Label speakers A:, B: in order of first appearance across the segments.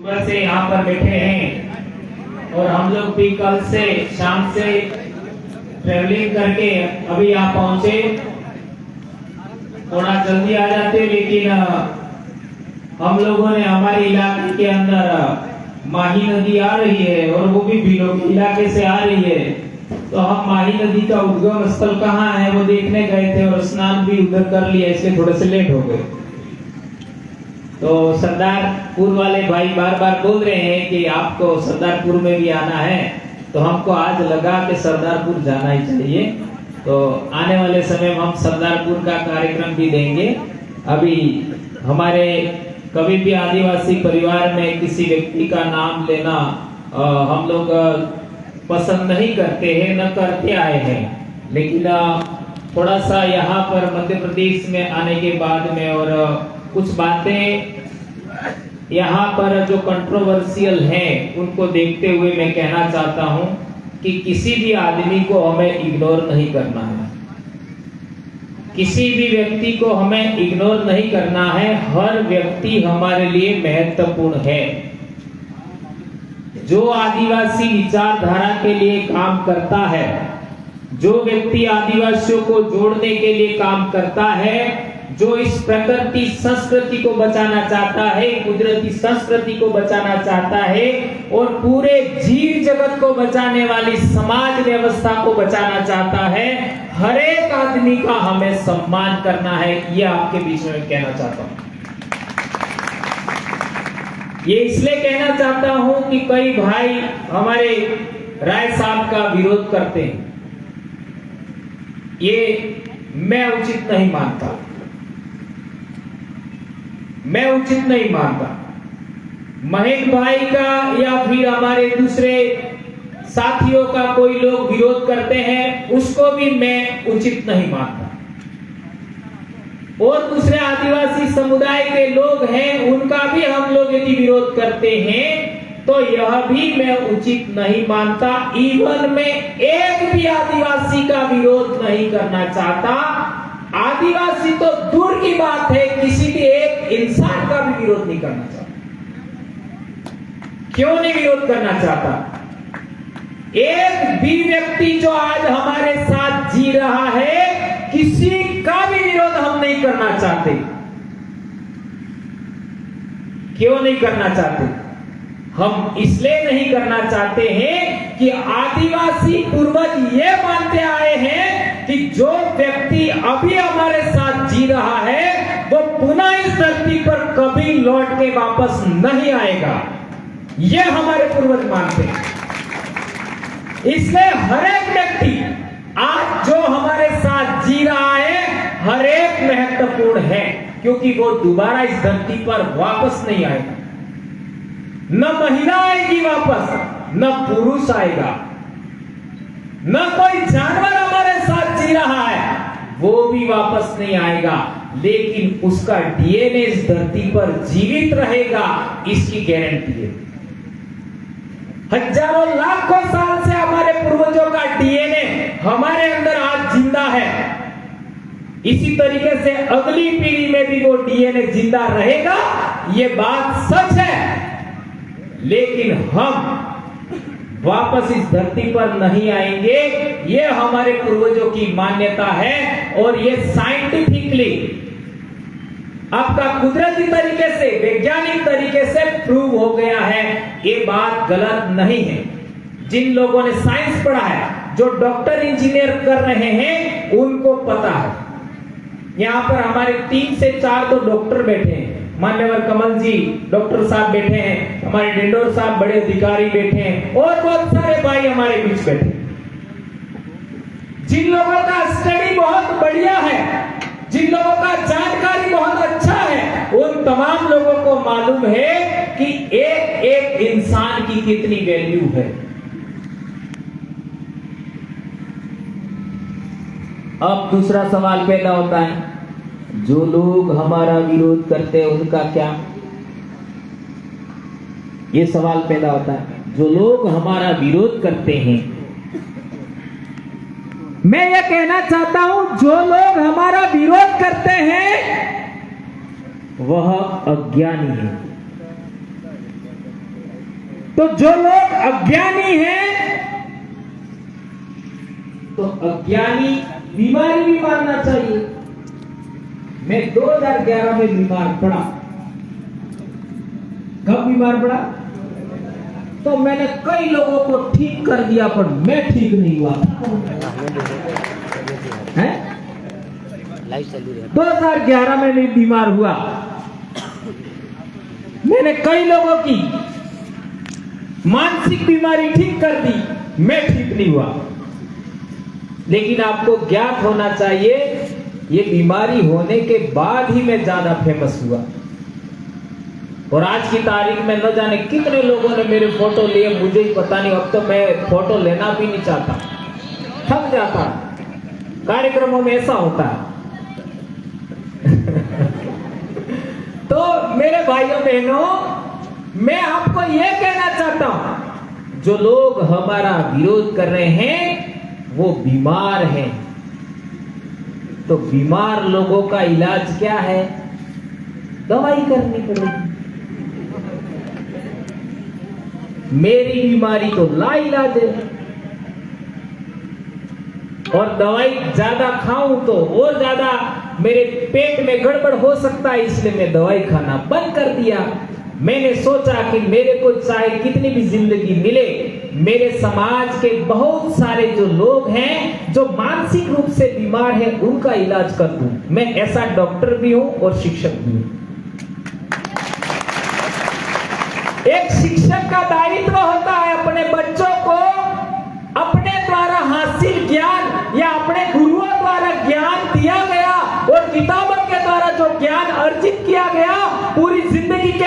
A: सुबह से यहाँ पर बैठे हैं और हम लोग भी कल से शाम से ट्रेवलिंग करके अभी यहाँ पहुंचे। थोड़ा जल्दी आ जाते, लेकिन हम लोगों ने हमारे इलाके के अंदर माही नदी आ रही है और वो भी भीलों के इलाके से आ रही है, तो हम माही नदी का उद्गम स्थल कहाँ है वो देखने गए थे और स्नान भी उधर कर लिया, इसलिए थोड़े से लेट हो गए। तो सरदारपुर वाले भाई बार बार बोल रहे हैं कि आपको सरदारपुर में भी आना है, तो हमको आज लगा कि सरदारपुर जाना ही चाहिए। तो आने वाले समय में हम सरदारपुर का कार्यक्रम भी देंगे। अभी हमारे कभी भी आदिवासी परिवार में किसी व्यक्ति का नाम लेना हम लोग पसंद नहीं करते हैं, न करते आए हैं, लेकिन थोड़ा सा यहाँ पर मध्य प्रदेश में आने के बाद में और कुछ बातें यहाँ पर जो कंट्रोवर्शियल हैं उनको देखते हुए मैं कहना चाहता हूँ कि किसी भी आदमी को हमें इग्नोर नहीं करना है, किसी भी व्यक्ति को हमें इग्नोर नहीं करना है। हर व्यक्ति हमारे लिए महत्वपूर्ण है। जो आदिवासी विचारधारा के लिए काम करता है, जो व्यक्ति आदिवासियों को जोड़ने के लिए काम करता है, जो इस प्रकृति संस्कृति को बचाना चाहता है, कुदरती संस्कृति को बचाना चाहता है और पूरे जीव जगत को बचाने वाली समाज व्यवस्था को बचाना चाहता है, हर एक आदमी का हमें सम्मान करना है। ये आपके बीच में कहना चाहता हूं। ये इसलिए कहना चाहता हूं कि कई भाई हमारे राय साहब का विरोध करते हैं, ये मैं उचित नहीं मानता, मैं उचित नहीं मानता। महेश भाई का या फिर हमारे दूसरे साथियों का कोई लोग विरोध करते हैं, उसको भी मैं उचित नहीं मानता। और दूसरे आदिवासी समुदाय के लोग हैं, उनका भी हम लोग यदि विरोध करते हैं तो यह भी मैं उचित नहीं मानता। इवन मैं एक भी आदिवासी का विरोध नहीं करना चाहता। आदिवासी तो दूर की बात है, किसी भी एक इंसान का भी विरोध नहीं करना चाहता। क्यों नहीं विरोध करना चाहता? एक भी व्यक्ति जो आज हमारे साथ जी रहा है, किसी का भी विरोध हम नहीं करना चाहते। क्यों नहीं करना चाहते? हम इसलिए नहीं करना चाहते हैं कि आदिवासी पूर्वज ये मानते आए हैं कि जो व्यक्ति अभी हमारे साथ जी रहा है वो पुनः इस धरती पर कभी लौट के वापस नहीं आएगा, ये हमारे पूर्वज मानते हैं। इसलिए हर एक व्यक्ति आज जो हमारे साथ जी रहा है, हर एक महत्वपूर्ण है, क्योंकि वो दोबारा इस धरती पर वापस नहीं आएगा। न महिला आएगी वापस, न पुरुष आएगा, न कोई जानवर हमारे साथ जी रहा है वो भी वापस नहीं आएगा, लेकिन उसका डीएनए इस धरती पर जीवित रहेगा, इसकी गारंटी है। हजारों लाखों साल से हमारे पूर्वजों का डीएनए हमारे अंदर आज जिंदा है। इसी तरीके से अगली पीढ़ी में भी वो डीएनए जिंदा रहेगा, ये बात सच है। लेकिन हम वापस इस धरती पर नहीं आएंगे, ये हमारे पूर्वजों की मान्यता है और ये साइंटिफिकली आपका कुदरती तरीके से, वैज्ञानिक तरीके से प्रूव हो गया है। ये बात गलत नहीं है। जिन लोगों ने साइंस पढ़ा है, जो डॉक्टर इंजीनियर कर रहे हैं, उनको पता है। यहाँ पर हमारे 3 से 4 तो डॉक्टर बैठे हैं, मान्यवर कमल जी डॉक्टर साहब बैठे हैं, हमारे डिंडोर साहब बड़े अधिकारी बैठे हैं और बहुत सारे भाई हमारे बीच बैठे। जिन लोगों का स्टडी बहुत बढ़िया है, जिन लोगों का जानकारी बहुत अच्छा है, उन तमाम लोगों को मालूम है कि एक एक इंसान की कितनी वैल्यू है। अब दूसरा सवाल पैदा होता है, जो लोग हमारा विरोध करते हैं उनका क्या? ये सवाल पैदा होता है, जो लोग हमारा विरोध करते हैं। मैं ये कहना चाहता हूं, जो लोग हमारा विरोध करते हैं वह अज्ञानी है। तो जो लोग अज्ञानी हैं, तो अज्ञानी बीमारी भी मानना चाहिए। मैं 2011 में बीमार पड़ा। कब बीमार पड़ा? तो मैंने कई लोगों को ठीक कर दिया, पर मैं ठीक नहीं हुआ। है 2011 में मैं बीमार हुआ। मैंने कई लोगों की मानसिक बीमारी ठीक कर दी, मैं ठीक नहीं हुआ। लेकिन आपको ज्ञात होना चाहिए, ये बीमारी होने के बाद ही मैं ज्यादा फेमस हुआ। और आज की तारीख में न जाने कितने लोगों ने मेरे फोटो लिए, मुझे ही पता नहीं। अब तो मैं फोटो लेना भी नहीं चाहता, थक जाता। कार्यक्रमों में ऐसा होता है। तो मेरे भाइयों बहनों, मैं आपको यह कहना चाहता हूं, जो लोग हमारा विरोध कर रहे हैं वो बीमार हैं। तो बीमार लोगों का इलाज क्या है? दवाई करनी पड़ेगी। मेरी बीमारी तो लाइलाज है, और दवाई ज्यादा खाऊं तो और ज्यादा मेरे पेट में गड़बड़ हो सकता है, इसलिए मैं दवाई खाना बंद कर दिया। मैंने सोचा कि मेरे को चाहे कितनी भी जिंदगी मिले, मेरे समाज के बहुत सारे जो लोग हैं जो मानसिक रूप से बीमार हैं, उनका इलाज कर दूं। मैं ऐसा डॉक्टर भी हूं और शिक्षक भी हूं। एक शिक्षक का दायित्व होता है अपने बच्चों को अपने द्वारा हासिल ज्ञान या अपने गुरुओं द्वारा ज्ञान दिया गया और किताबों के द्वारा जो ज्ञान अर्जित किया गया, पूरी जिंदगी के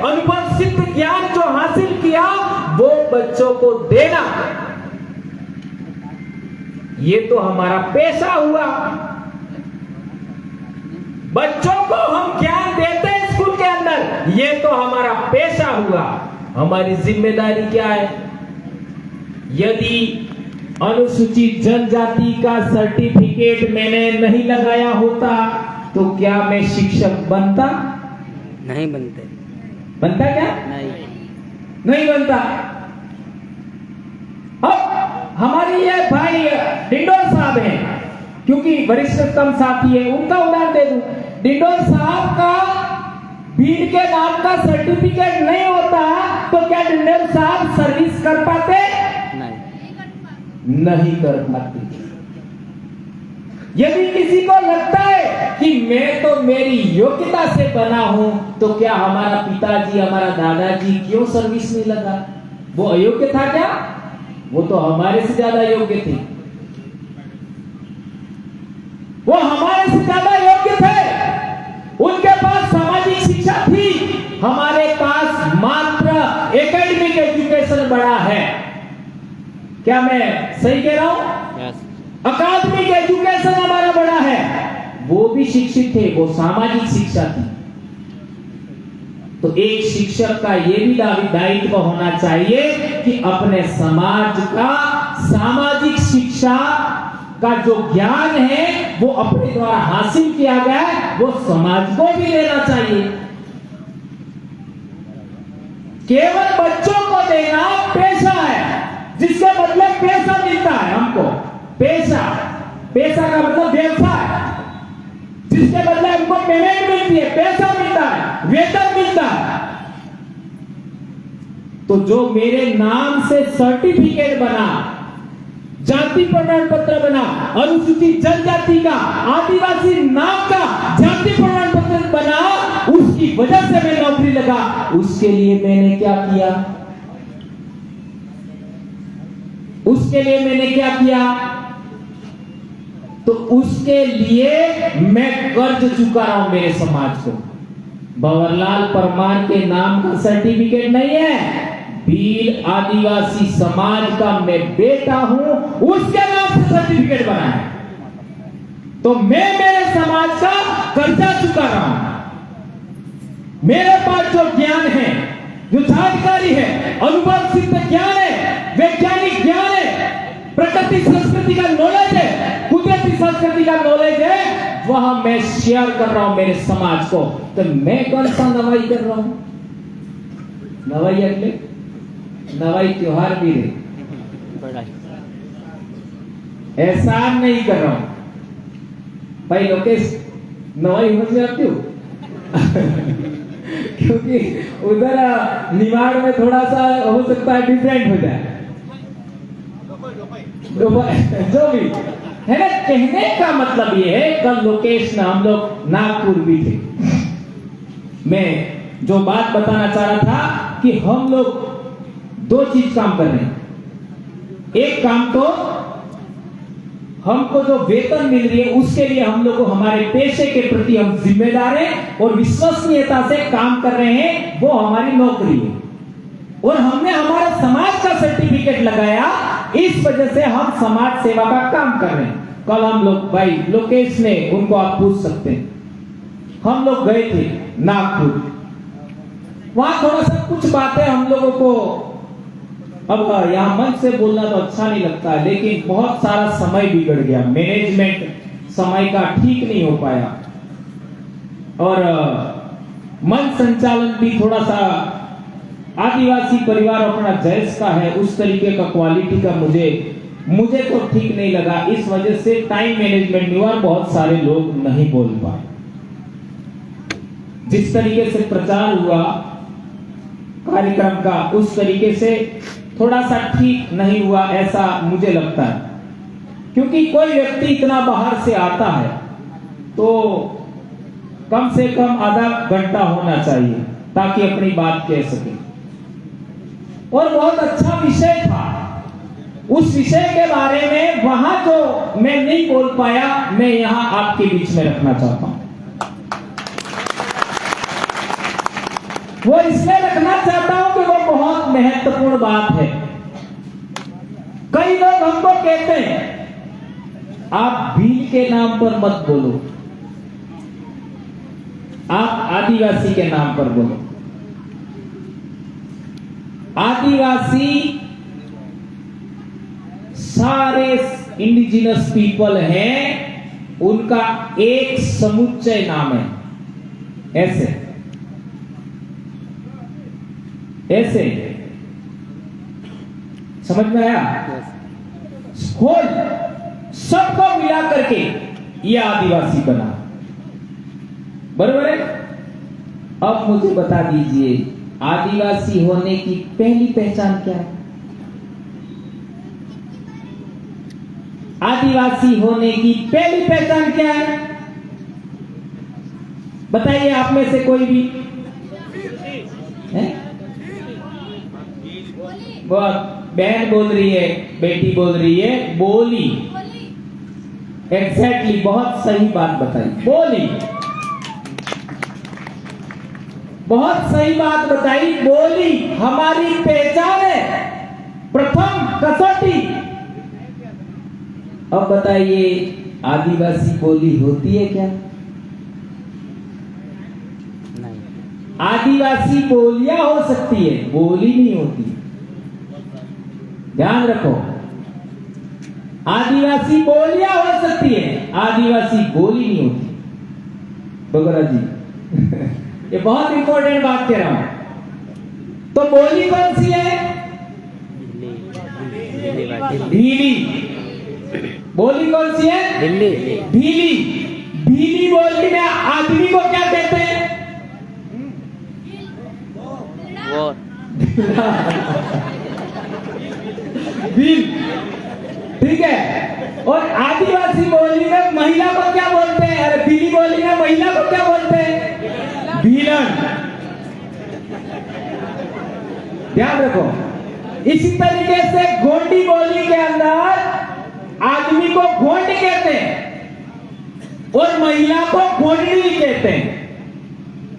A: अनुभव सिद्ध ज्ञान जो हासिल किया, वो बच्चों को देना, ये तो हमारा पेशा हुआ। बच्चों को हम ज्ञान देते हैं स्कूल के अंदर, ये तो हमारा पेशा हुआ। हमारी जिम्मेदारी क्या है? यदि अनुसूचित जनजाति का सर्टिफिकेट मैंने नहीं लगाया होता तो क्या मैं शिक्षक बनता?
B: नहीं बनते।
A: बनता क्या? नहीं बनता। अब हमारी ये भाई डिंडोर साहब हैं, क्योंकि वरिष्ठतम साथी है, उनका उदाहरण दे दूं। डिंडोर साहब का बीड के नाम का सर्टिफिकेट नहीं होता तो क्या डिंडोर साहब सर्विस कर पाते? नहीं कर पाते। यदि किसी को लगता है कि मैं तो मेरी योग्यता से बना हूं, तो क्या हमारा पिताजी, हमारा दादाजी क्यों सर्विस नहीं लगा? वो अयोग्य था क्या? वो तो हमारे से ज्यादा योग्य थे। वो हमारे से ज्यादा योग्य थे। उनके पास सामाजिक शिक्षा थी, हमारे पास मात्र एकेडमिक एजुकेशन बड़ा है। क्या मैं सही कह रहा हूं?
B: yes.
A: अकादमिक एजुकेशन हमारा बड़ा है। वो भी शिक्षित थे, वो सामाजिक शिक्षा थी। तो एक शिक्षक का ये भी दायित्व होना चाहिए कि अपने समाज का सामाजिक शिक्षा का जो ज्ञान है वो अपने द्वारा हासिल किया गया है, वो समाज को भी देना चाहिए। केवल बच्चों को देना पेशा है, जिसके बदले पैसा मिलता है हमको। पैसा का मतलब व्यवसाय, जिसके बदले हमको पेमेंट मिलती है, पैसा मिलता है, वेतन मिलता है। तो जो मेरे नाम से सर्टिफिकेट बना, जाति प्रमाण पत्र बना, अनुसूचित जनजाति का, आदिवासी नाम का जाति प्रमाण पत्र बना, उसकी वजह से मैं नौकरी लगा। उसके लिए मैंने क्या किया? उसके लिए मैंने क्या किया? तो उसके लिए मैं कर्ज चुका रहा हूं मेरे समाज को। भंवरलाल परमार के नाम का सर्टिफिकेट नहीं है, भील आदिवासी समाज का मैं बेटा हूं, उसके नाम से सर्टिफिकेट बना है। तो मैं मेरे समाज का कर्जा चुका रहा हूं। मेरे पास जो ज्ञान है, जो जानकारी है, अनुभव सिद्ध ज्ञान है, वैज्ञानिक ज्ञान है, प्रकृति संस्कृति का नॉलेज है, कुदरती संस्कृति का नॉलेज है, वह मैं शेयर कर रहा हूं मेरे समाज को। तो मैं कौन सा दवाई कर रहा हूं? नवाई એટલે नवाई त्योहार भी रे
B: बड़ा
A: एहसान नहीं कर रहा हूं भाई लोकेश नवाई हो जाती हो क्योंकि उधर निवाड़ में थोड़ा सा हो सकता है डिफरेंट हो जाए जो भी है ना। कहने का मतलब ये है कल लोकेश ना हम लोग नागपुर भी थे। मैं जो बात बताना चाह रहा था कि हम लोग दो चीज काम कर रहे हैं। एक काम तो हमको जो वेतन मिल रही है उसके लिए हम लोग को हमारे पेशे के प्रति हम जिम्मेदार हैं और विश्वसनीयता से काम कर रहे हैं, वो हमारी नौकरी है। और हमने हमारा समाज का सर्टिफिकेट लगाया, इस वजह से हम समाज सेवा का काम कर रहे हैं। कल हम लोग भाई लोकेश ने, उनको आप पूछ सकते हैं, हम लोग गए थे नागपुर, वहां थोड़ा सा कुछ बातें हम लोगों को, अब यहाँ मन से बोलना तो अच्छा नहीं लगता है, लेकिन बहुत सारा समय बिगड़ गया, मैनेजमेंट समय का ठीक नहीं हो पाया और मन संचालन भी थोड़ा सा आदिवासी परिवार अपना जैस का है, उस तरीके का क्वालिटी का मुझे तो ठीक नहीं लगा। इस वजह से टाइम मैनेजमेंट नहीं हुआ, बहुत सारे लोग नहीं बोल पाए। जिस तरीके से प्रचार हुआ कार्यक्रम का, उस तरीके से थोड़ा सा ठीक नहीं हुआ, ऐसा मुझे लगता है। क्योंकि कोई व्यक्ति इतना बाहर से आता है तो कम से कम आधा घंटा होना चाहिए ताकि अपनी बात कह सके। और बहुत अच्छा विषय था, उस विषय के बारे में वहां जो मैं नहीं बोल पाया, मैं यहां आपके बीच में रखना चाहता हूं। वो इसलिए रखना चाहता हूं कि वो बहुत महत्वपूर्ण बात है। कई लोग हमको कहते हैं आप भील के नाम पर मत बोलो, आप आदिवासी के नाम पर बोलो। आदिवासी सारे इंडिजिनस पीपल हैं, उनका एक समुच्चय नाम है। ऐसे समझ में आया? होल सबको मिला करके ये आदिवासी बना, बरोबर है? अब मुझे बता दीजिए आदिवासी होने की पहली पहचान क्या है? आदिवासी होने की पहली पहचान क्या है? बताइए आप में से कोई भी है? बहुत बहन बोल रही है, बेटी बोल रही है, बोली। एग्जैक्टली, बहुत सही बात बताई, बोली। बहुत सही बात बताई, बोली हमारी पहचान है, प्रथम कसौटी। अब बताइए आदिवासी बोली होती है क्या?
B: नहीं।
A: आदिवासी बोलियां हो सकती है, बोली नहीं होती। ध्यान रखो, आदिवासी बोलियां हो सकती है, आदिवासी बोली नहीं होती। बगरा जी ये बहुत इंपॉर्टेंट बात कह रहा हूं। तो बोली कौन सी है? भीली। बोली कौन सी है?
B: दिल्ली।
A: भीली। भीली बोली में आदमी को क्या कहते हैं?
B: वो
A: भील, ठीक है। और आदिवासी बोली में महिला को क्या बोलते हैं? अरे भीली बोली में महिला को क्या बोलते हैं? भीलन। ध्यान रखो। इसी तरीके से गोंडी बोली के अंदर आदमी को गोंड कहते हैं और महिला को गोंडनी कहते हैं।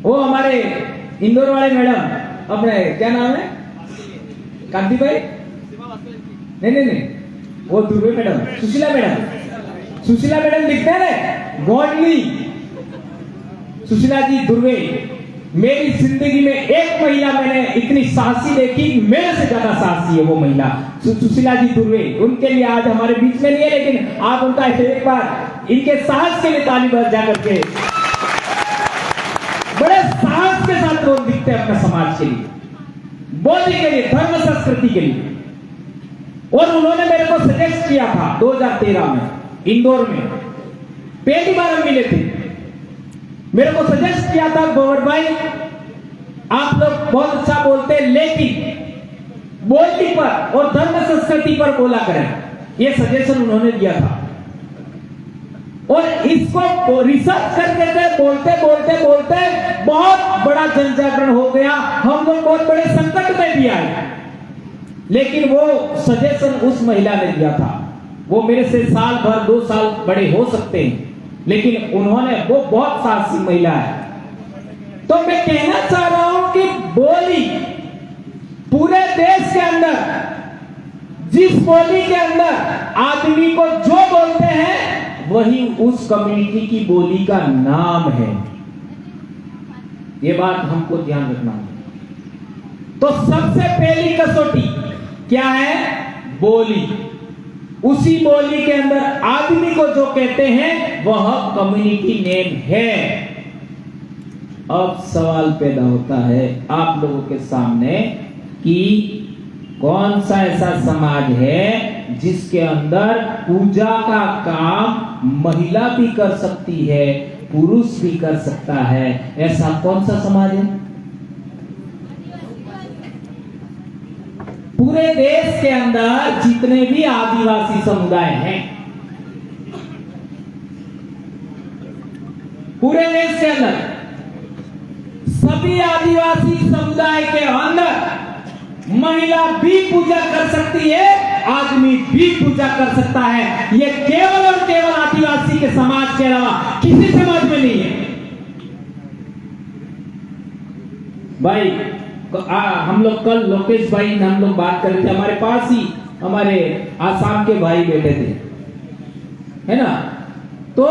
A: वो हमारे इंदौर वाले मैडम, अपने क्या नाम है? कांति भाई? नहीं, वो दुर्वे मैडम, सुशीला मैडम लिखते हैं गोंडनी। सुशीला जी दुर्वे, मेरी जिंदगी में एक महिला मैंने इतनी साहसी देखी, मेरे से ज्यादा साहसी है वो महिला, सुशीला जी दुर्वे। उनके लिए आज हमारे बीच में नहीं है, लेकिन आप उनका एक बार इनके साहस के लिए ताली बजा करके, बड़े साहस के साथ लोग दिखते हैं अपने समाज के लिए। बोली के लिए, धर्म संस्कृति के लिए। और उन्होंने मेरे को सजेस्ट किया था 2013 में इंदौर में, पहली बार हम मिले थे। मेरे को सजेस्ट किया था, गौर भाई आप लोग बहुत अच्छा बोलते हैं, लेकिन बोली पर और धर्म संस्कृति पर बोला करें, ये सजेशन उन्होंने दिया था। और इसको रिसर्च करते थे, बोलते बोलते बोलते बहुत बड़ा जनजागरण हो गया, हम लोग बहुत बड़े संकट में भी आए। लेकिन वो सजेशन उस महिला ने दिया था, वो मेरे से साल भर 2 साल बड़े हो सकते हैं, लेकिन उन्होंने, वो बहुत साहसी महिला है। तो मैं कहना चाह रहा हूं कि बोली पूरे देश के अंदर, जिस बोली के अंदर आदमी को जो बोलते हैं वही उस कम्युनिटी की बोली का नाम है। ये बात हमको ध्यान रखना है। तो सबसे पहली कसौटी क्या है? बोली। उसी बोली के अंदर आदमी को जो कहते हैं वह कम्युनिटी नेम है। अब सवाल पैदा होता है आप लोगों के सामने कि कौन सा ऐसा समाज है जिसके अंदर पूजा का काम महिला भी कर सकती है, पुरुष भी कर सकता है? ऐसा कौन सा समाज है? पूरे देश के अंदर जितने भी आदिवासी समुदाय हैं, पूरे देश के अंदर सभी आदिवासी समुदाय के अंदर महिला भी पूजा कर सकती है, आदमी भी पूजा कर सकता है। यह केवल और केवल आदिवासी के समाज के अलावा किसी समाज में नहीं है। भाई हम लोग कल लोकेश भाई ने हम लोग बात कर रहे थे, हमारे पास ही हमारे आसाम के भाई बैठे थे, है ना? तो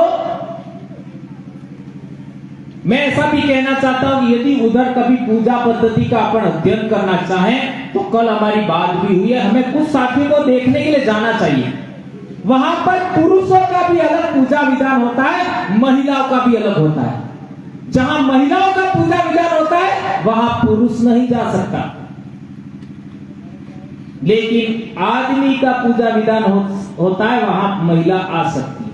A: मैं ऐसा भी कहना चाहता हूं कि यदि उधर कभी पूजा पद्धति का अपन अध्ययन करना चाहें तो कल हमारी बात भी हुई है, हमें कुछ साथियों को देखने के लिए जाना चाहिए। वहां पर पुरुषों का भी अलग पूजा विधान होता है, महिलाओं का भी अलग होता है। जहां महिलाओं का पूजा विधान होता है वहां पुरुष नहीं जा सकता, लेकिन आदमी का पूजा विधान होता है वहां महिला आ सकती है।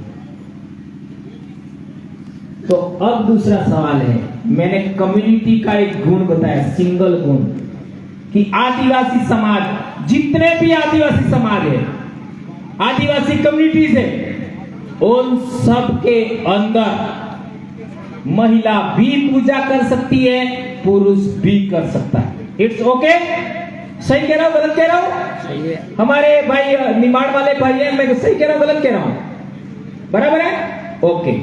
A: तो अब दूसरा सवाल है, मैंने कम्युनिटी का एक गुण बताया, सिंगल गुण, कि आदिवासी समाज, जितने भी आदिवासी समाज है, आदिवासी कम्युनिटीज है, उन सब के अंदर महिला भी पूजा कर सकती है, पुरुष भी कर सकता है। It's okay? सही कह रहा हूं, गलत कह रहा हूं?
B: सही है।
A: हमारे भाई निमाड़ वाले भाई हैं, मैं सही कह रहा हूं, गलत कह रहा हूं? बराबर है? ओके।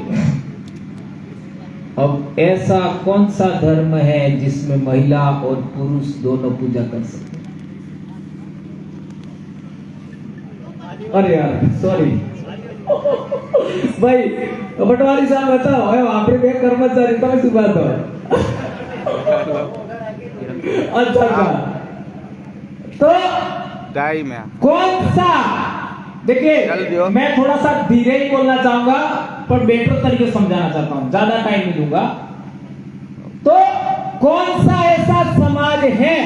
A: अब ऐसा कौन सा धर्म है जिसमें महिला और पुरुष दोनों पूजा कर सकते हैं? अरे यार सॉरी भाई, पटवारी साहब बताओ, वहां पे देख कर्मचारी तो मैं बात हो। अच्छा, तो
C: दाई में
A: कौन सा, देखिए मैं थोड़ा सा धीरे ही बोलना चाहूंगा पर बेटर तरीके से समझाना चाहता हूं, ज्यादा टाइम नहीं दूंगा। तो कौन सा ऐसा समाज है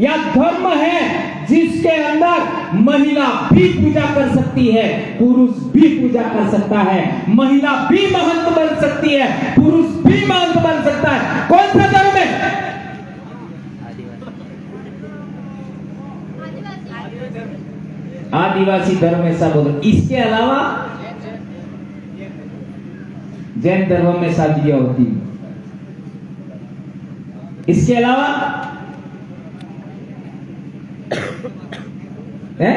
A: या धर्म है जिसके अंदर महिला भी पूजा कर सकती है, पुरुष भी पूजा कर सकता है, महिला भी महंत बन सकती है, पुरुष भी महंत बन सकता है? कौन सा धर्म है? आदिवासी धर्म ऐसा बोलो। इसके अलावा जैन धर्म में शादियां होती, इसके अलावा है,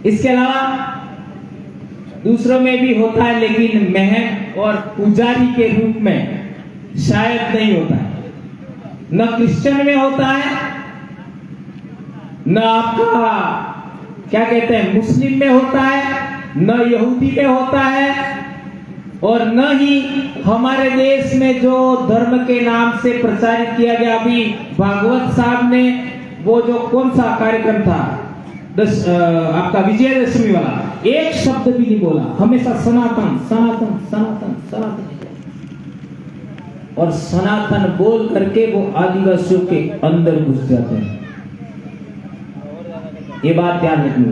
A: इसके अलावा दूसरों में भी होता है, लेकिन महंत और पुजारी के रूप में शायद नहीं होता है। न क्रिश्चियन में होता है, न आपका क्या कहते हैं मुस्लिम में होता है, न यहूदी में होता है, और न ही हमारे देश में जो धर्म के नाम से प्रचारित किया गया, अभी भागवत साहब ने वो जो कौन सा कार्यक्रम था आपका विजयदशमी वाला, एक शब्द भी नहीं बोला, हमेशा सनातन सनातन सनातन सनातन। और सनातन बोल करके वो आदिवासियों के अंदर घुस जाते हैं। ये बात ध्यान रखनी।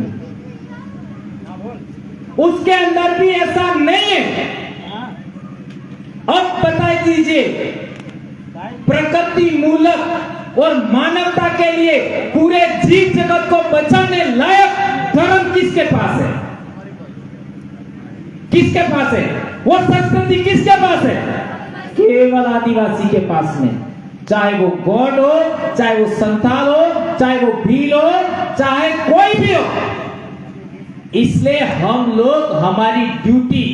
A: उसके अंदर भी ऐसा नहीं है। अब बता दीजिए, प्रकृति मूलक और मानवता के लिए पूरे जीव जगत को बचाने लायक धर्म किसके पास है? किसके पास है? वो संस्कृति किसके पास है? केवल आदिवासी के पास में। चाहे वो गौड़ हो, चाहे वो संथाल हो, चाहे वो भील हो, चाहे कोई भी हो। इसलिए हम लोग हमारी ड्यूटी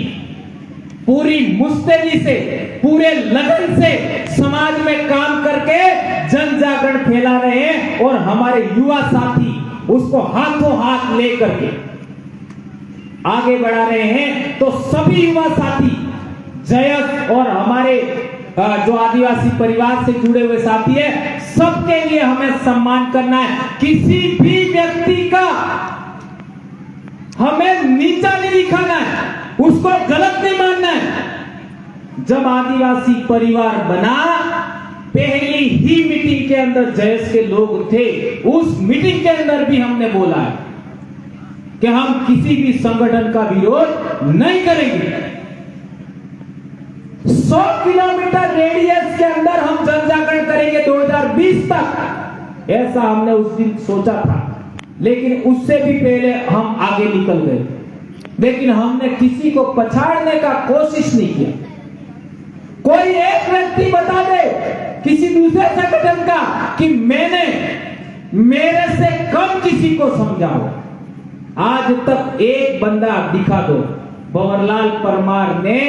A: पूरी मुस्तैदी से, पूरे लगन से समाज में काम करके जन जागरण फैला रहे हैं और हमारे युवा साथी उसको हाथों हाथ लेकर के आगे बढ़ा रहे हैं। तो सभी युवा साथी जयस और हमारे जो आदिवासी परिवार से जुड़े हुए साथी है, सबके लिए हमें सम्मान करना है। किसी भी व्यक्ति का हमें नीचा नहीं दिखाना है, उसको गलत नहीं मानना है। जब आदिवासी परिवार बना, पहली ही मीटिंग के अंदर जयस के लोग थे, उस मीटिंग के अंदर भी हमने बोला है कि हम किसी भी संगठन का विरोध नहीं करेंगे। 100 किलोमीटर रेडियस के अंदर हम जन जागरण करेंगे 2020 तक, ऐसा हमने उस दिन सोचा था। लेकिन उससे भी पहले हम आगे निकल गए। लेकिन हमने किसी को पछाड़ने का कोशिश नहीं किया। कोई एक व्यक्ति बता दे किसी दूसरे संगठन का कि मैंने मेरे से कम किसी को समझाओ। आज तक एक बंदा दिखा दो। भंवरलाल परमार ने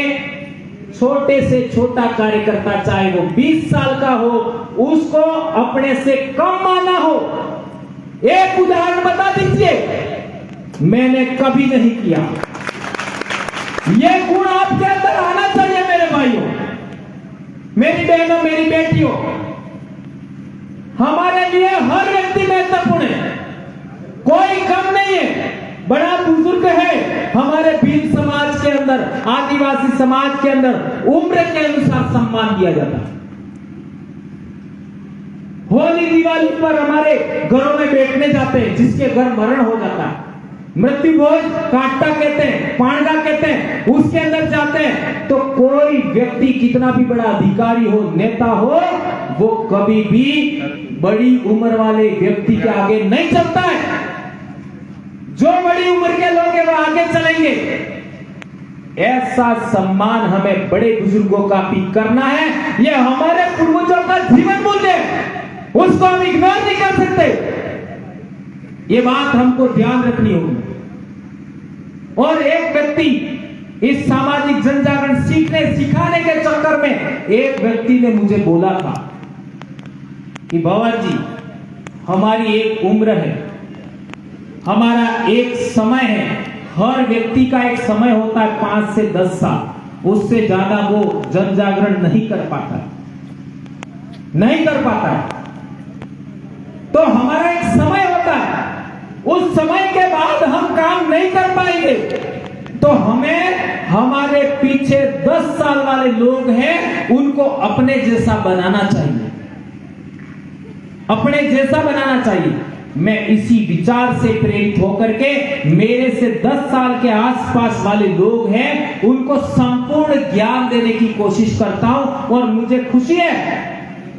A: छोटे से छोटा कार्यकर्ता, चाहे वो 20 साल का हो, उसको अपने से कम माना हो। एक उदाहरण बता दीजिए। मैंने कभी नहीं किया। यह गुण आपके अंदर आना चाहिए मेरे भाइयों, मेरी बहनों, मेरी बेटियों। हमारे लिए हर व्यक्ति महत्वपूर्ण है, कोई कम नहीं है। बड़ा बुजुर्ग है हमारे भील समाज के अंदर, आदिवासी समाज के अंदर उम्र के अनुसार सम्मान दिया जाता है। होली दिवाली पर हमारे घरों में बैठने जाते हैं, जिसके घर मरण हो जाता है, मृत्यु भोज काटता कहते हैं, पांडा कहते हैं, उसके अंदर जाते हैं। तो कोई व्यक्ति कितना भी बड़ा अधिकारी हो, नेता हो, वो कभी भी बड़ी उम्र वाले व्यक्ति के आगे नहीं चलता है। जो बड़ी उम्र के लोग हैं वो आगे चलेंगे। ऐसा सम्मान हमें बड़े बुजुर्गों का भी करना है। यह हमारे पूर्वजों का जीवन मूल्य है, उसको हम इग्नोर नहीं कर सकते। ये बात हमको ध्यान रखनी होगी। और एक व्यक्ति इस सामाजिक जन जागरण सीखने सिखाने के चक्कर में एक व्यक्ति ने मुझे बोला था कि भंवर जी, हमारी एक उम्र है, हमारा एक समय है। हर व्यक्ति का एक समय होता है 5 से 10 साल, उससे ज्यादा वो जन जागरण नहीं कर पाता, नहीं कर पाता है। तो हमारा एक समय होता है, उस समय के बाद हम काम नहीं कर पाएंगे। तो हमें हमारे पीछे 10 साल वाले लोग हैं, उनको अपने जैसा बनाना चाहिए, अपने जैसा बनाना चाहिए। मैं इसी विचार से प्रेरित होकर के मेरे से 10 साल के आसपास वाले लोग हैं, उनको संपूर्ण ज्ञान देने की कोशिश करता हूं। और मुझे खुशी है,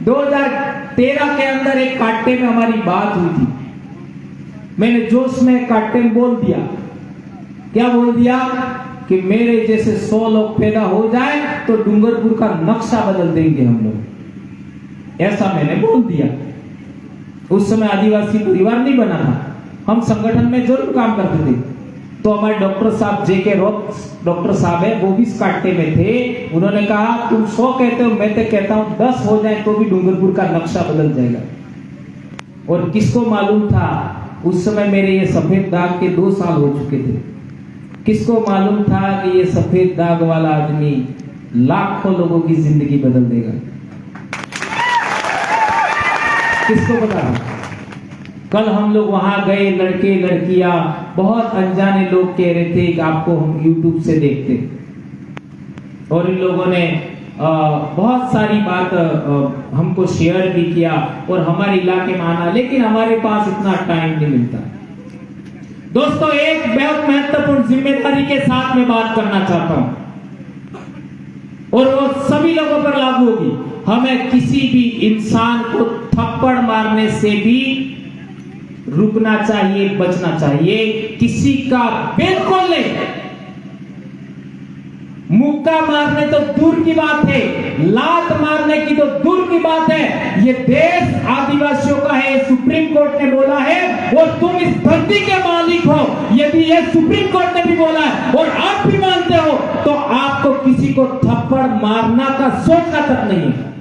A: 2013 के अंदर एक काट्टे में हमारी बात हुई थी। मैंने जोश में काट्टे में बोल दिया, क्या बोल दिया कि मेरे जैसे 100 लोग पैदा हो जाए तो डूंगरपुर का नक्शा बदल देंगे हम लोग। ऐसा मैंने बोल दिया। उस समय आदिवासी परिवार नहीं बना था, हम संगठन में जरूर काम करते थे। तो हमारे डॉक्टर साहब JK रॉथ डॉक्टर साहब है, वो भी इस काट्टे में थे। उन्होंने कहा तुम 100 कहते हो, मैं तो कहता हूं 10 हो जाए तो भी डूंगरपुर का नक्शा बदल जाएगा। और किसको मालूम था, उस समय मेरे ये सफेद दाग के 2 साल हो चुके थे। किसको मालूम था कि ये सफेद दाग वाला आदमी लाखों लोगों की जिंदगी बदल देगा? किसको पता? कल हम लोग वहां गए, लड़के लड़कियां, बहुत अनजाने लोग कह रहे थे कि आपको हम YouTube से देखते, और इन लोगों ने बहुत सारी बात हमको शेयर भी किया और हमारे इलाके में आना, लेकिन हमारे पास इतना टाइम नहीं मिलता। दोस्तों, एक बहुत महत्वपूर्ण जिम्मेदारी के साथ में बात करना चाहता हूं और वो सभी लोगों पर लागू होगी। हमें किसी भी इंसान को थप्पड़ मारने से भी रुकना चाहिए, बचना चाहिए। किसी का बिल्कुल नहीं। मुक्का मारने तो दूर की बात है, लात मारने की तो दूर की बात है। ये देश आदिवासियों का है, सुप्रीम कोर्ट ने बोला है और तुम इस धरती के मालिक हो। यदि ये सुप्रीम कोर्ट ने भी बोला है और आप भी मानते हो, तो आपको किसी को थप्पड़ मारना का सोचना तक नहीं है।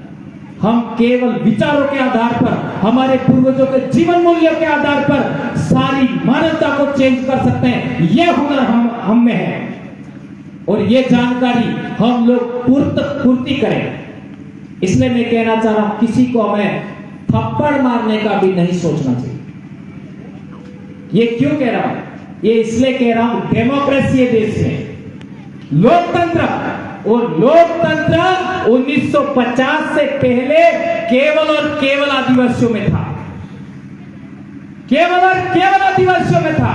A: हम केवल विचारों के आधार पर, हमारे पूर्वजों के जीवन मूल्यों के आधार पर सारी मानवता को चेंज कर सकते हैं। यह हुनर हम में है और ये जानकारी हम लोग पूर्ति करें। इसलिए मैं कहना चाह रहा हूं, किसी को हमें थप्पड़ मारने का भी नहीं सोचना चाहिए। ये क्यों कह रहा हूं? ये इसलिए कह रहा हूं, डेमोक्रेसी है देश में, लोकतंत्र, और लोकतंत्र 1950 से पहले केवल और केवल आदिवासियों में था। केवल और केवल आदिवासियों में था।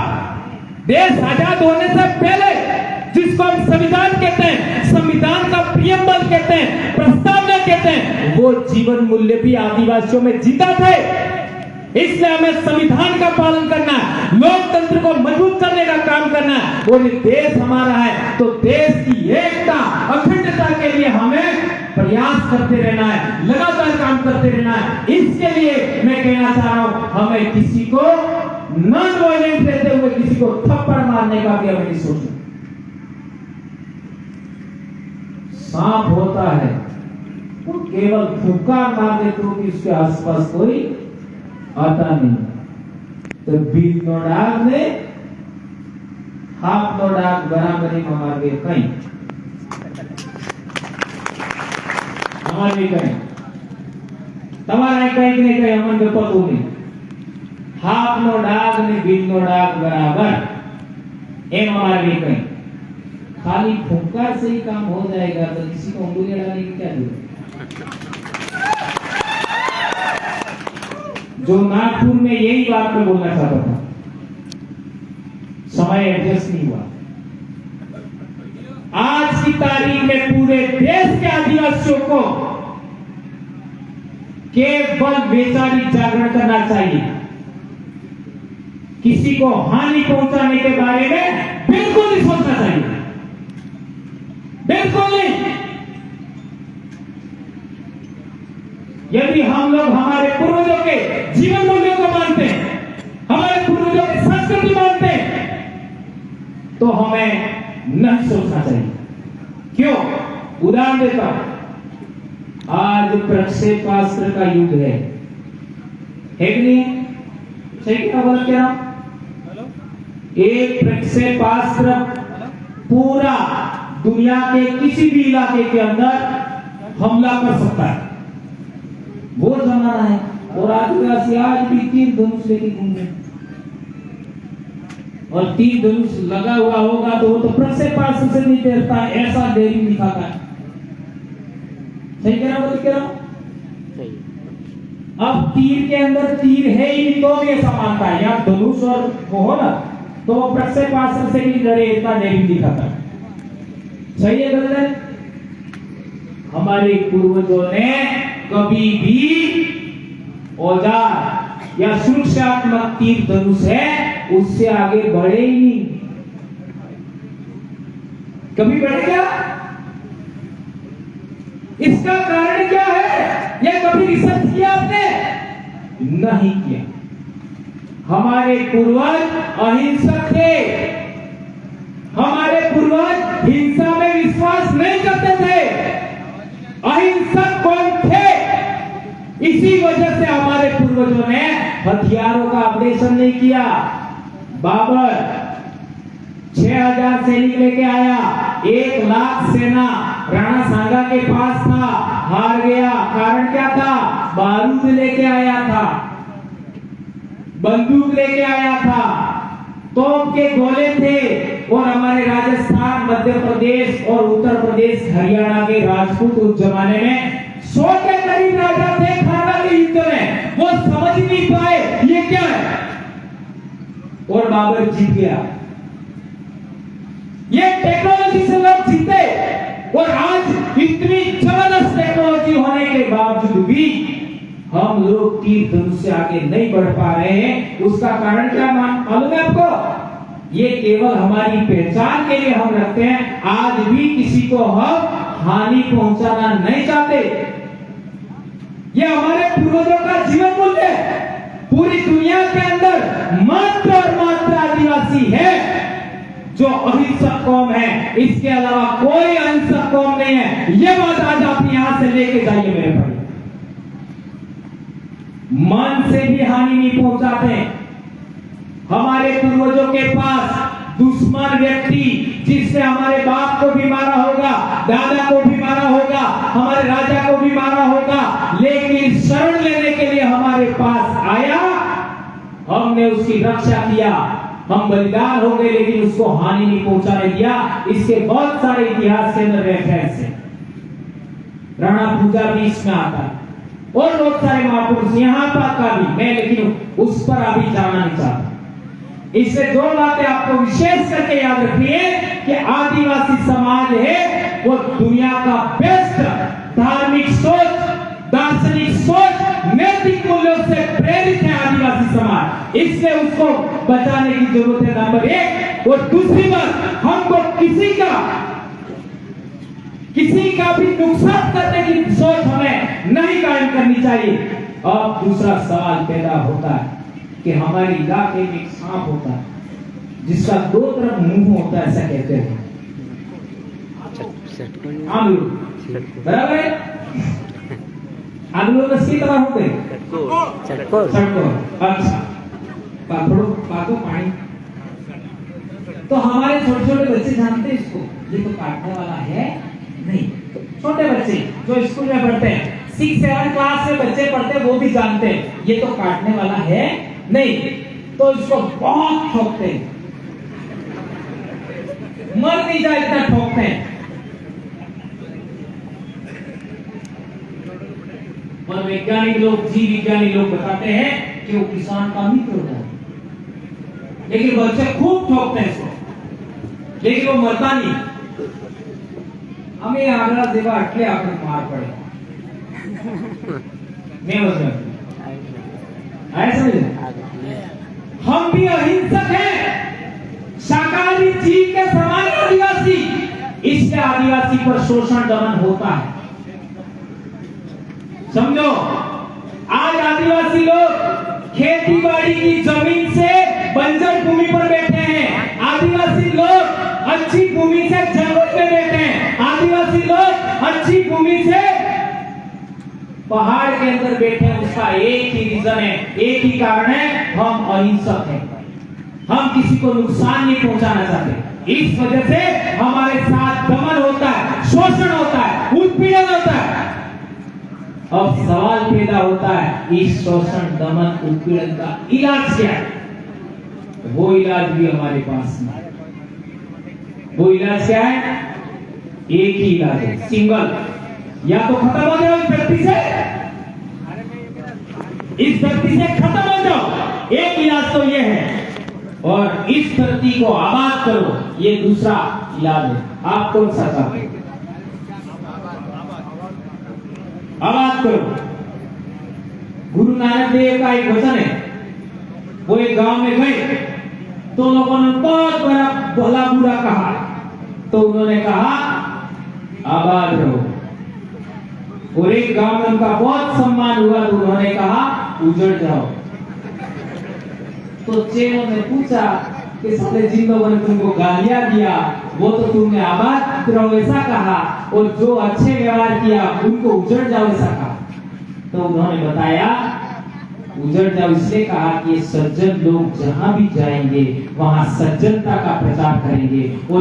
A: देश आजाद होने से पहले, जिसको हम संविधान कहते हैं, संविधान का प्रियम्बल कहते हैं, प्रस्तावना कहते हैं, वो जीवन मूल्य भी आदिवासियों में जीता थे। इसलिए हमें संविधान का पालन करना है, लोकतंत्र को मजबूत करने का काम करना है। और ये देश हमारा है, तो देश की एकता, अखंडता के लिए हमें प्रयास करते रहना है, लगातार काम करते रहना है। इसके लिए मैं कहना चाह रहा हूं, हमें किसी को नॉन वायलेंस देते हुए किसी को थप्पड़ मारने का भी हमें नहीं सोचना। सांप होता है वो केवल फुफकार मार देते हो कि उसके आसपास कोई आता नहीं, तो बीज नो डाग ने हाथ नो डाग बराबरी हमारे कहीं हमारे कहीं તમારા કઈક ને કઈ અમને પતું નહીં। હાથ નો ડાગ ને બીજ નો ડાગ બરાબર એમ हमारे कहीं। खाली फुफकार से ही काम हो जाएगा तो किसी को उंगली अड़ाने की क्या जरूरत? जो नागपुर में यही बात मैं बोलना चाहता था, समय एडजस्ट नहीं हुआ। आज की तारीख में पूरे देश के आदिवासियों को केवल वैचारिक जागरण करना चाहिए। किसी को हानि पहुंचाने के बारे में बिल्कुल नहीं सोचना चाहिए, बिल्कुल नहीं। यदि हम लोग हमारे पूर्वजों के जीवन मूल्यों को मानते हैं, हमारे पूर्वजों की संस्कृति मानते हैं, तो हमें नहीं सोचना चाहिए। क्यों? उदाहरण देता हूं। आज प्रक्षेपास्त्र का युग है कि नहीं? सही क्या बोल क्या? एक प्रक्षेपास्त्र पूरा दुनिया के किसी भी इलाके के अंदर हमला कर सकता है। वो जमाना है और आदिवासी आज भी तीर धनुष लेके घूम रहे, और तीर धनुष लगा हुआ होगा तो वो तो प्रक्षेपास्त्र से नहीं तैरता है, ऐसा डेयरिंग दिखाता है। सही कह रहा बोल रहा? अब तीर के अंदर तीर है ही नहीं तो भी ऐसा मानता है, या धनुष और वो हो ना, तो वो प्रक्षेपास्त्र से भी डरे, इतना डेयरिंग दिखाता है। सही है गलत है? हमारे पूर्वजों ने कभी भी औजार या सुरक्षात्मक तीर धनुष है उससे आगे बढ़े ही नहीं। कभी बढ़े क्या? इसका कारण क्या है? यह कभी रिसर्च किया आपने? नहीं किया। हमारे पूर्वज अहिंसक थे, हमारे पूर्वज हिंसा में विश्वास नहीं करते थे। अहिंसक कौन थे? इसी वजह से हमारे पूर्वजों ने हथियारों का ऑपरेशन नहीं किया। बाबर 6000 सैनिक लेके आया, 1 लाख सेना राणा सांगा के पास था, हार गया। कारण क्या था? बारूद लेके आया था, बंदूक लेके आया था, तोप के गोले थे, और हमारे राजस्थान, मध्य प्रदेश और उत्तर प्रदेश, हरियाणा के राजपूत उस जमाने में 100 के करीब राजा थे खारवेल के युद्ध में। वो समझ नहीं पाए ये क्या है, और बाबर जीत गया। ये टेक्नोलॉजी से लोग जीते, और आज इतनी जबरदस्त टेक्नोलॉजी होने के बावजूद भी हम लोग तीर धनुष से आगे नहीं बढ़ पा रहे हैं। उसका कारण क्या मालूम है आपको? ये केवल हमारी पहचान के लिए हम रखते हैं। आज भी किसी को हम हानि पहुंचाना नहीं चाहते। ये हमारे पूर्वजों का जीवन मूल्य है। पूरी दुनिया के अंदर मात्र और मात्र आदिवासी है जो अहिंसक कौम है, इसके अलावा कोई अहिंसक कौम नहीं है। ये बात आज आप यहां से लेके जाइए मेरे भाई। मन से भी हानि नहीं पहुंचाते। हमारे पूर्वजों के पास दुश्मन व्यक्ति जिसने हमारे बाप को भी मारा होगा, दादा को भी मारा होगा, हमारे राजा को भी मारा होगा, लेकिन शरण लेने के लिए हमारे पास आया, हमने उसकी रक्षा किया, हम बलिदान हो गए, लेकिन उसको हानि नहीं पहुंचाने दिया। इसके बहुत सारे इतिहास के अंदर रेफरेंस है। राणा पूजा भी इसमें आता है, और बहुत सारे महापुरुष यहाँ पर का भी, मैं लेकिन उस पर अभी जाना नहीं चाहता। इससे दो बातें आपको विशेष करके याद रखिए कि आदिवासी समाज है वो दुनिया का बेस्ट धार्मिक सोच, दार्शनिक सोच, नैतिक मूल्यों से प्रेरित है आदिवासी समाज। इसलिए उसको बचाने की जरूरत है, नंबर एक। और दूसरी बात, हमको किसी का भी नुकसान करने की सोच हमें नहीं कायम करनी चाहिए। अब दूसरा सवाल पैदा होता है कि हमारे इलाके में एक सांप होता है जिसका दो तरफ मुंह होता है, ऐसा कहते हैं आम लोग, बराबर है? आम लोग इसकी तरह होते अच्छा पातो पानी। तो हमारे छोटे छोटे बच्चे जानते हैं इसको, ये तो काटने वाला है नहीं। छोटे बच्चे जो स्कूल में पढ़ते हैं, 6-7 क्लास में बच्चे पढ़ते हैं, वो भी जानते हैं ये तो काटने वाला है नहीं, तो इसको बहुत ठोकते हैं, मर नहीं जाए इतना ठोकते हैं। और वैज्ञानिक लोग, जीव विज्ञानी लोग बताते हैं कि वो किसान का मित्र होता है, लेकिन बच्चे खूब ठोकते हैं इसको, लेकिन वो मरता नहीं। हमें आगरा देवा अटले आपने मार पड़े नहीं हो सकता, हम भी अहिंसक हैं, शाकाहारी जीव के समान आदिवासी, इससे आदिवासी पर शोषण दमन होता है। समझो, आज आदिवासी लोग खेती बाड़ी की जमीन से बंजर भूमि पर बैठे हैं, आदिवासी लोग अच्छी भूमि से जंगल में बैठे हैं, आदिवासी लोग अच्छी भूमि से पहाड़ के अंदर बैठे हैं। उसका एक ही रीजन है, एक ही कारण है, हम अहिंसक हैं, हम किसी को नुकसान नहीं पहुंचाना चाहते। इस वजह से हमारे साथ दमन होता है, शोषण होता है, उत्पीड़न होता है। अब सवाल पैदा होता है, इस शोषण दमन उत्पीड़न का इलाज क्या है? वो इलाज भी हमारे पास नहीं। वो इलाज क्या है? एक ही इलाज है, सिंगल। या तो खत्म हो जाओ इस व्यक्ति से, खत्म हो जाओ, एक इलाज तो ये है, और इस धरती को आबाद करो, ये दूसरा इलाज है। आप कौन सा चाहते हैं? आबाद करो। गुरु नानक देव का एक वचन है, वो एक गांव में गए तो लोगों ने बहुत बड़ा भला बुरा कहा, तो उन्होंने कहा आबाद रहो। और एक गांव में उनका बहुत सम्मान हुआ, तो उन्होंने कहा उजड़ जाओ। तो चेलों ने पूछा कि साले जिन लोगों ने तुमको गालियां दिया वो तो तुमने आबाद रहो ऐसा कहा, और जो अच्छे व्यवहार किया उनको उजड़ जाओ ऐसा कहा। तो उन्होंने बताया उजड़ जाओ इसलिए कहा कि सज्जन लोग जहां भी जाएंगे वहां सज्जनता का प्रचार करेंगे, और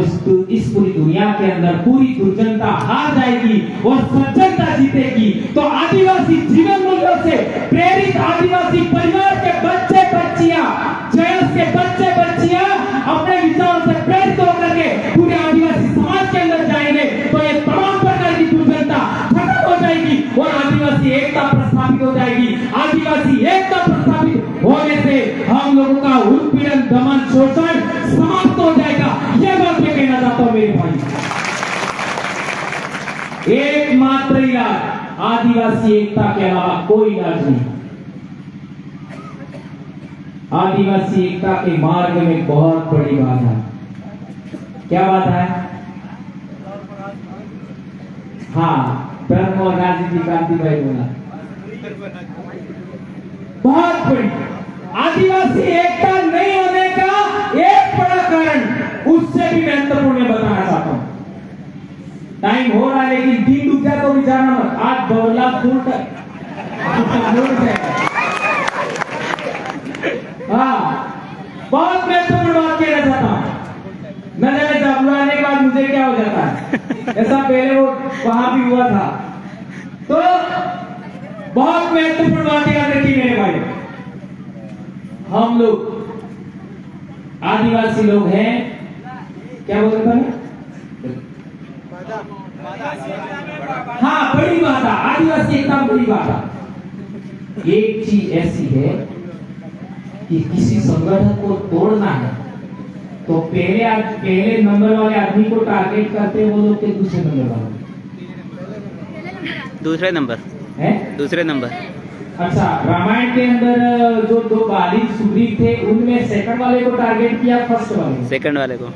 A: इस पूरी दुनिया के अंदर पूरी दुर्जनता हार जाएगी और सज्जनता जीतेगी। तो आदिवासी जीवन मूल्यों से प्रेरित आदिवासी परिवार के बच्चे बच्चियां, जयस के बच्चे बच्चियां अपने विचारों से प्रेरित होकर आदिवासी एकता के अलावा कोई इलाज नहीं। आदिवासी एकता के मार्ग में बहुत बड़ी बात है। क्या बात है? हाँ, धर्म और राजनीति क्रांति भाई बोला बहुत बड़ी। आदिवासी एकता नहीं होने का एक बड़ा कारण उससे भी महत्वपूर्ण मैं बताना चाहता हूं। टाइम हो रहा है लेकिन दिन डूब जाए तो विचारना मत, आज 2 लाख फूल तक। हाँ, बहुत महत्वपूर्ण बात कहना चाहता हूं। न जाने जादू आने के बाद मुझे क्या हो जाता है, ऐसा पहले वो वहां भी हुआ था। तो बहुत महत्वपूर्ण बात याद रखी मेरे भाई। हम लोग आदिवासी लोग हैं, क्या बोल रहा था? हाँ, बड़ी बात है, आदिवासी एकता बड़ी बात है। एक चीज ऐसी है कि किसी संगठन को तोड़ना है तो पहले नंबर वाले आदमी को टारगेट करते हैं वो लोग के दूसरे नंबर वाले।
B: दूसरे नंबर
A: है? दूसरे नंबर। अच्छा, रामायण के अंदर जो 2 बालिक सुग्रीव थे उनमें सेकंड वाले को टारगेट किया फर्स्ट वाले?
B: सेकंड वाले को।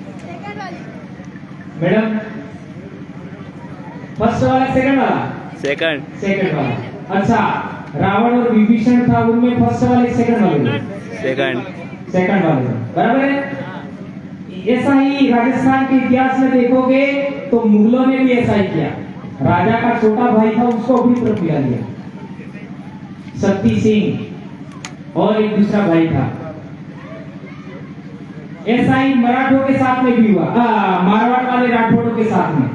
A: मैडम, फर्स्ट वाला सेकंड वाला? सेकंड वाला। अच्छा, रावण और विभीषण था उनमें फर्स्ट वाले सेकंड वाले? सेकंड वाले। बराबर है। ऐसा ही राजस्थान के इतिहास में देखोगे तो मुगलों ने भी ऐसा ही किया। राजा का छोटा भाई था उसको अपनी तरफ मिला दिया, शक्ति सिंह, और एक दूसरा भाई था। ऐसा ही मराठों के साथ में भी हुआ, मारवाड़ वाले राठौड़ों के साथ में।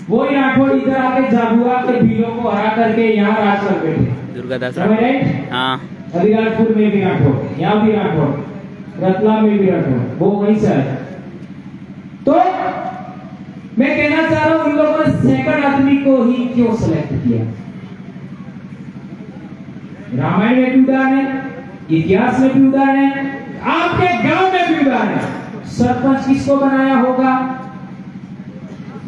A: वही राठौड़ इधर आके झाबुआ के भीलों को हरा करके यहाँ राज कर बैठे।
B: दुर्गादास।
A: हाँ, अलीराजपुर में भी राठौड़, यहाँ भी राठौड़, रतलाम में भी राठौड़, वो वहीं से आया। तो मैं कहना चाह रहा हूं उन लोगों ने सेकंड आदमी को ही क्यों सेलेक्ट किया? रामायण में भी उदाहरण है, इतिहास में भी उदाहरण है, आपके गांव में भी उदाहरण है। सरपंच किसको बनाया होगा?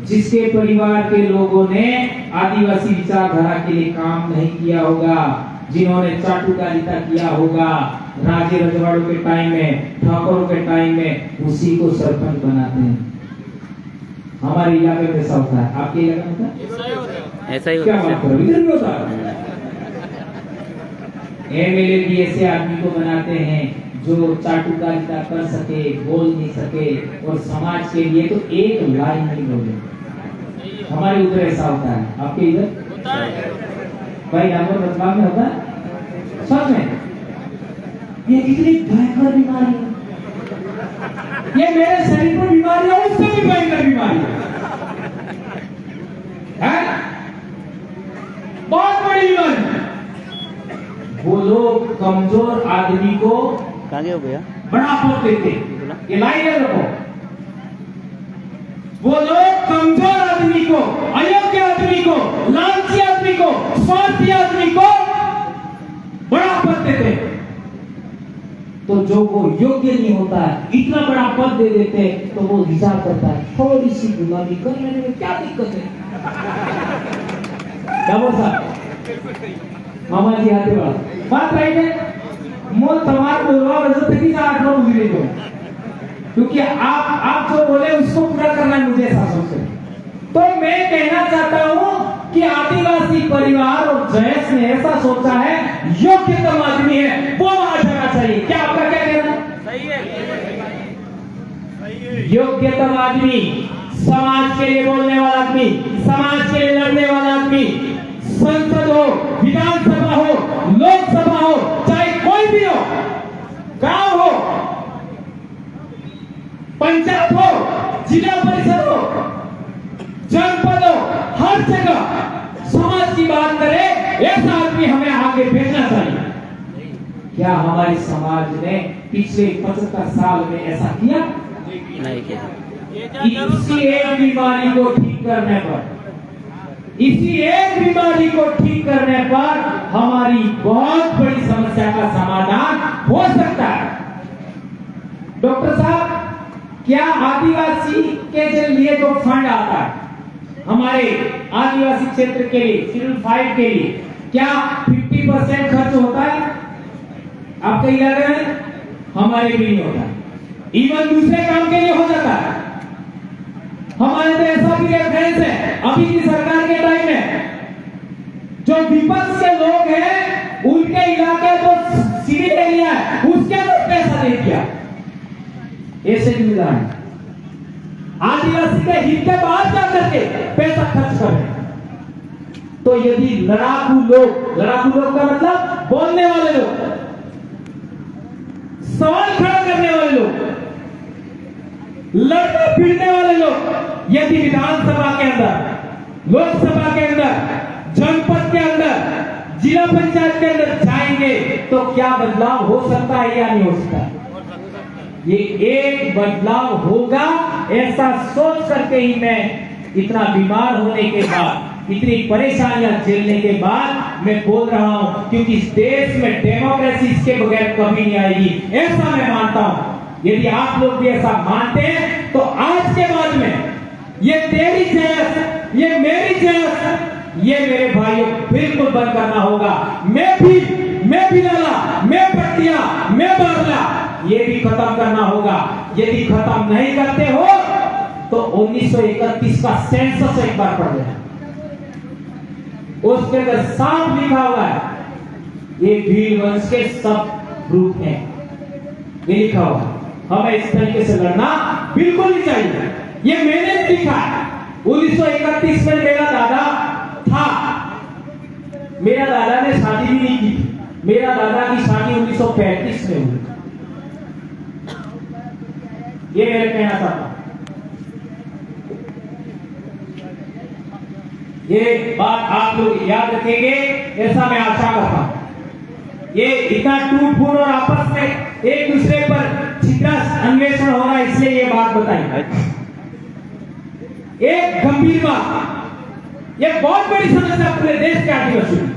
A: जिसके परिवार के लोगों ने आदिवासी विचारधारा के लिए काम नहीं किया होगा, जिन्होंने चाटुकारिता किया होगा राजे रजवाड़ों के टाइम में, ठाकुरों के टाइम में, उसी को सरपंच बनाते हैं। हमारे इलाके में ऐसा होता है, आपके इलाके में होता है? ऐसा ही होता है। क्या बात करो, इधर भी होता है। एमएलए भी ऐसे आदमी को बनाते हैं जो चाटुकारिता कर सके, बोल नहीं सके, और समाज के लिए तो एक लाइन नहीं बोले। हमारे उधर ऐसा होता है, आपके इधर होता है? भाई डामर रतलाम में होता है सच में? ये कितनी भयंकर बीमारी है, ये मेरे शरीर पर बीमारी है, उससे भी भयंकर बीमारी है, बहुत बड़ी बीमारी। वो लोग कमजोर आदमी को
B: कहाँ गया भैया
A: बड़ा पद देते, ये लाइन रखो। वो लोग कमजोर आदमी को, अयोग्य आदमी को, लालची आदमी को, स्वार्थी आदमी को बड़ा पद देते, तो जो वो योग्य नहीं होता है इतना बड़ा पद दे देते तो वो विचार करता है थोड़ी सी गुलामी कर लेने में क्या दिक्कत है। क्या बोल साहब मामा जी आते वाला बात रही है, मोल तमार बोलवा वजह तक ही 8 लोग मिले को, क्योंकि आप जो बोले उसको पूरा करना है मुझे ऐसा सोचते। तो मैं कहना चाहता हूं कि आदिवासी परिवार और जयस ने ऐसा सोचा है योग्यतम आदमी है वो वहां जाना चाहिए। क्या आपका क्या कहना? सही है। योग्यतम आदमी, समाज के लिए बोलने वाला आदमी, समाज के लिए लड़ने वाला आदमी, संसद हो, विधानसभा हो, लोकसभा हो, चाहे कोई भी हो, गांव हो, पंचायत हो, जिला परिषद हो, जनपद हो, हर जगह समाज की बात करे ऐसा आदमी हमें आगे भेजना चाहिए। क्या हमारे समाज ने पिछले 75 साल में ऐसा किया?
B: नहीं किया।
A: इसी एक बीमारी को ठीक करने पर, इसी एक बीमारी को ठीक करने पर हमारी बहुत बड़ी समस्या का समाधान हो सकता है। डॉक्टर साहब, क्या आदिवासी के लिए जो फंड आता है हमारे आदिवासी क्षेत्र के लिए, शेड्यूल 5 के लिए, क्या 50% खर्च होता है आपके इलाके में? हमारे भी नहीं होता। इवन दूसरे काम के लिए हो जाता है। हमारे तो ऐसा भी रेफरेंस है अभी की सरकार के टाइम में, जो विपक्ष के लोग हैं उनके इलाके जो सिविल एरिया है उसके तो पैसा दे दिया। ऐसे जिम्मेदार है आदिवासी के हित के बाहर जाकर के पैसा खर्च कर रहे। तो यदि लड़ाकू लोग का मतलब बोलने वाले लोग, सवाल खड़ा करने वाले लोग, लड़ने भिड़ने वाले लोग यदि विधानसभा के अंदर, लोकसभा के अंदर, जनपद के अंदर, जिला पंचायत के अंदर जाएंगे तो क्या बदलाव हो सकता है या नहीं हो सकता? ये एक बदलाव होगा ऐसा सोच करके ही मैं इतना बीमार होने के बाद, इतनी परेशानियां झेलने के बाद मैं बोल रहा हूं, क्योंकि इस देश में डेमोक्रेसी इसके बगैर कभी नहीं आएगी ऐसा मैं मानता हूं। यदि आप लोग भी ऐसा मानते हैं तो आज के बाद में ये तेरी जयस, ये मेरी जयस, ये मेरे भाइयों बिल्कुल बंद करना होगा। मैं भी लाला, मैं पटिया, मैं बारला, ये भी खत्म करना होगा। यदि खत्म नहीं करते हो तो 1931 का सेंसस एक बार पढ़ लेना, उसके अंदर साफ लिखा हुआ है ये भील वंश के सब ग्रुप हैं, ये लिखा हुआ है। हमें इस तरीके से लड़ना बिल्कुल नहीं चाहिए। ये मैंने लिखा है। 1931 में मेरा दादा था, मेरा दादा ने शादी भी नहीं की। मेरा दादा की शादी 1935 में हुई। ये मेरे कहना चाहता, ये बात आप लोग याद रखेंगे ऐसा मैं आशा करता हूं। ये इतना टूट फूट और आपस में एक दूसरे पर छिद्रस अन्वेषण हो रहा है, इसलिए ये बात बताई। एक गंभीर बात, ये बहुत बड़ी समस्या पूरे देश के आदिवासी में।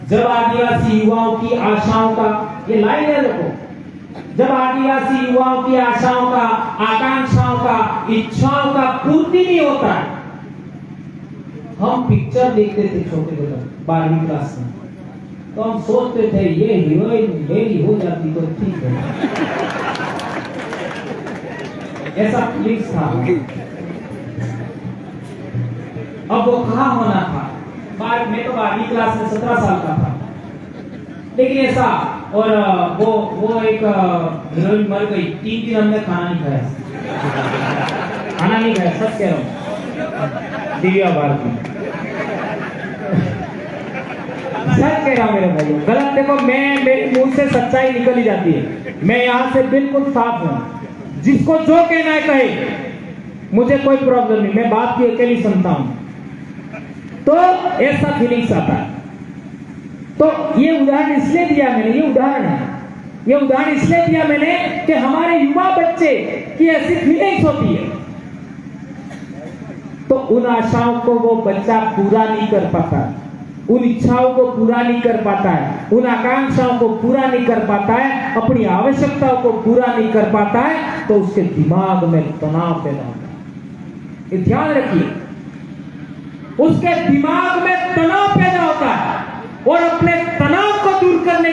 A: जब आदिवासी युवाओं की आशाओं का, ये लाइन है देखो, जब आदिवासी युवाओं की आशाओं का, आकांक्षाओं का, इच्छाओं का पूर्ति नहीं होता है। हम पिक्चर देखते थे छोटे छोटे 12वीं क्लास में, तो हम सोचते थे ये हीरोइन मेरी हो जाती तो ठीक है, ऐसा फिलिंग्स था। अब वो कहाँ होना था? मैं तो 12वीं क्लास में 17 साल का था, लेकिन ऐसा, और वो एक हीरोइन मर गई, 3 दिन हमने खाना नहीं खाया, सच कह रहा हूँ, दिव्या भारती, सच कह रहा हूं मेरे भाइयों, गलत देखो, मेरे मुंह से सच्चाई निकल ही जाती है। मैं यहां से बिल्कुल साफ हूं, जिसको जो कहना है कहे, मुझे कोई प्रॉब्लम नहीं, मैं बात की अकेली सुनता हूं। तो ऐसा फीलिंग्स आता है। तो ये उदाहरण इसलिए दिया मैंने, ये उदाहरण इसलिए दिया मैंने कि हमारे युवा बच्चे की ऐसी फीलिंग्स होती है, तो उन आशाओं को वो बच्चा पूरा नहीं कर पाता, उन इच्छाओं को पूरा नहीं कर पाता है, उन आकांक्षाओं को पूरा नहीं कर पाता है, अपनी आवश्यकताओं को पूरा नहीं कर पाता है, तो उसके दिमाग में तनाव पैदा होता है। ये ध्यान रखिए, उसके दिमाग में तनाव पैदा होता है, और अपने तनाव को दूर करने